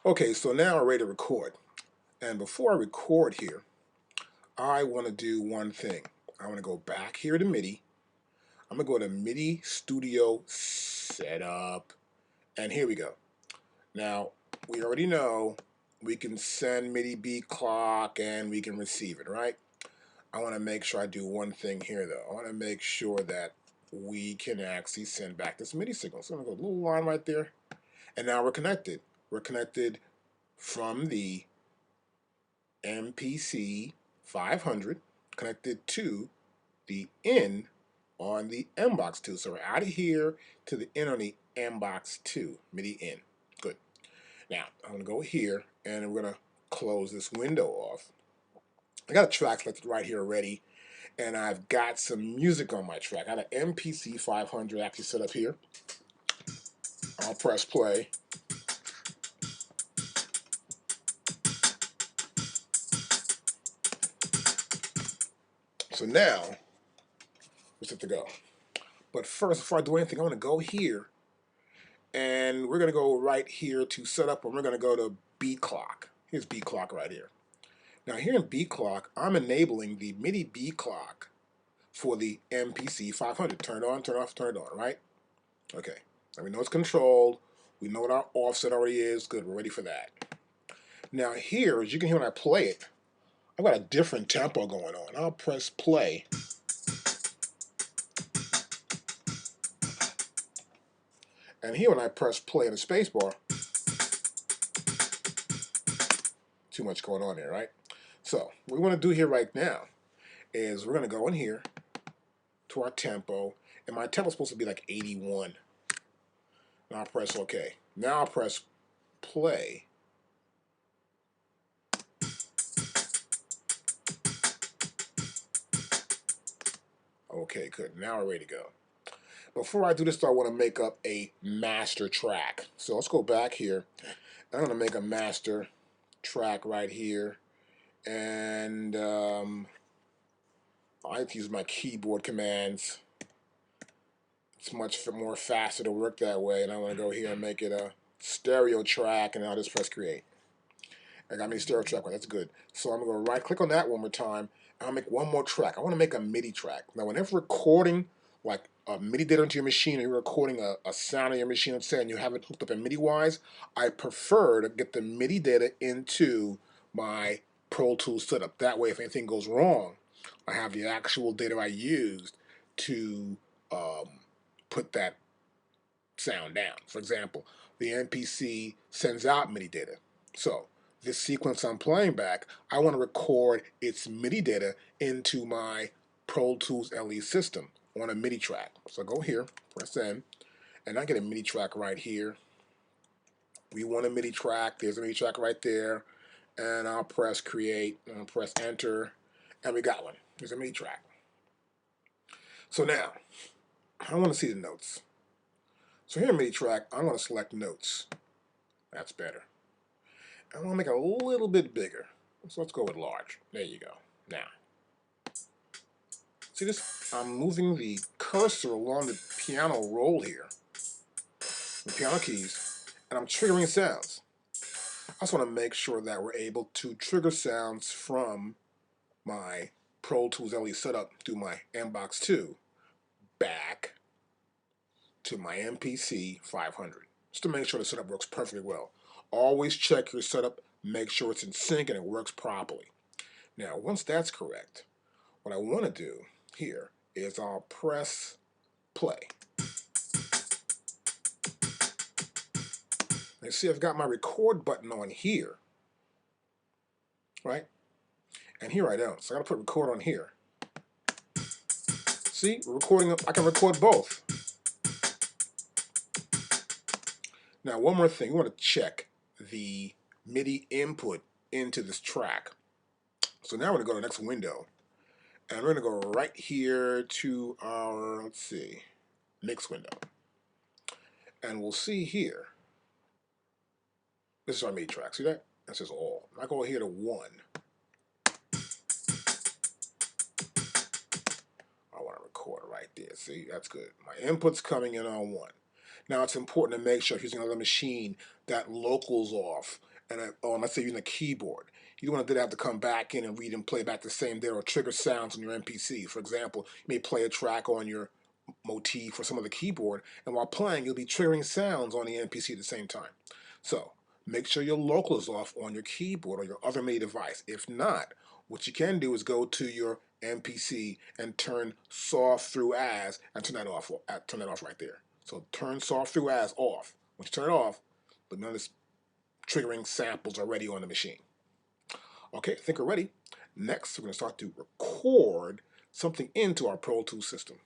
Okay, so now I'm ready to record. And before I record here, I want to do one thing. I want to go back here to MIDI. I'm going to go to MIDI Studio Setup. And here we go. Now, we already know we can send MIDI beat clock and we can receive it, right? I want to make sure I do one thing here, though. I want to make sure that we can actually send back this MIDI signal. So I'm going to go a little line right there. And now we're connected. We're connected from the MPC 500 connected to the in on the MBox 2. So we're out of here to the in on the MBox 2, MIDI in. Good. Now, I'm going to go here and we're going to close this window off. I got a track selected right here already, and I've got some music on my track. I got an MPC 500 actually set up here. I'll press play. So now, we're set to go. But first, before I do anything, I want to go here and we're going to go right here to setup, and we're going to go to beat clock. Here's beat clock right here. Now here in beat clock, I'm enabling the MIDI beat clock for the MPC 500. Turn it on, turn it off, turn it on, right? Okay. Now we know it's controlled. We know what our offset already is. Good, we're ready for that. Now here, as you can hear when I play it, I've got a different tempo going on. I'll press play. And here when I press play in the space bar, too much going on there, right? So what we want to do here right now is we're going to go in here to our tempo, and my tempo is supposed to be like 81. And I'll press OK. Now I'll press play. Okay, good. Now we're ready to go. Before I do this, though, I want to make up a master track. So let's go back here. I'm going to make a master track right here. And I have to use my keyboard commands. It's much more faster to work that way. And I want to go here and make it a stereo track, and I'll just press create. I got me a stereo track. That's good. So I'm going to right click on that one more time. And I'll make one more track. I want to make a MIDI track. Now, whenever recording like a MIDI data into your machine, or you're recording a sound on your machine, let's say, and you have it hooked up in MIDI-wise, I prefer to get the MIDI data into my Pro Tools setup. That way, if anything goes wrong, I have the actual data I used to put that sound down. For example, the MPC sends out MIDI data. So this sequence I'm playing back, I want to record its MIDI data into my Pro Tools LE system on a MIDI track. So I go here, press N, and I get a MIDI track right here. We want a MIDI track. There's a MIDI track right there. And I'll press create, and I'll press enter, and we got one. There's a MIDI track. So now, I want to see the notes. So here in MIDI track, I'm going to select notes. That's better. I want to make it a little bit bigger. So let's go with large. There you go. Now, see this? I'm moving the cursor along the piano roll here, the piano keys, and I'm triggering sounds. I just want to make sure that we're able to trigger sounds from my Pro Tools LE setup through my MBox 2 back to my MPC 500, just to make sure the setup works perfectly well. Always check your setup, make sure it's in sync and it works properly. Now, once that's correct, what I want to do here is I'll press play. And see, I've got my record button on here, right? And here I don't, so I gotta put record on here. See, recording, I can record both. Now, one more thing, we want to check the MIDI input into this track. So now we're gonna go to the next window, and we're gonna go right here to our, let's see, mix window. And we'll see here, this is our MIDI track, see that? That says all. I go here to 1. I want to record right there. See, that's good. My input's coming in on 1. Now it's important to make sure if you're using another machine that local's off and let's say using a keyboard. You don't want to have to come back in and read and play back the same data or trigger sounds on your MPC. For example, you may play a track on your motif or some of the keyboard, and while playing, you'll be triggering sounds on the MPC at the same time. So make sure your local is off on your keyboard or your other MIDI device. If not, what you can do is go to your MPC and turn soft through as and turn that off. Turn that off right there. So turn soft through as off. Once you turn it off, but none of this triggering samples already on the machine. Okay, I think we're ready. Next, we're going to start to record something into our Pro Tools system.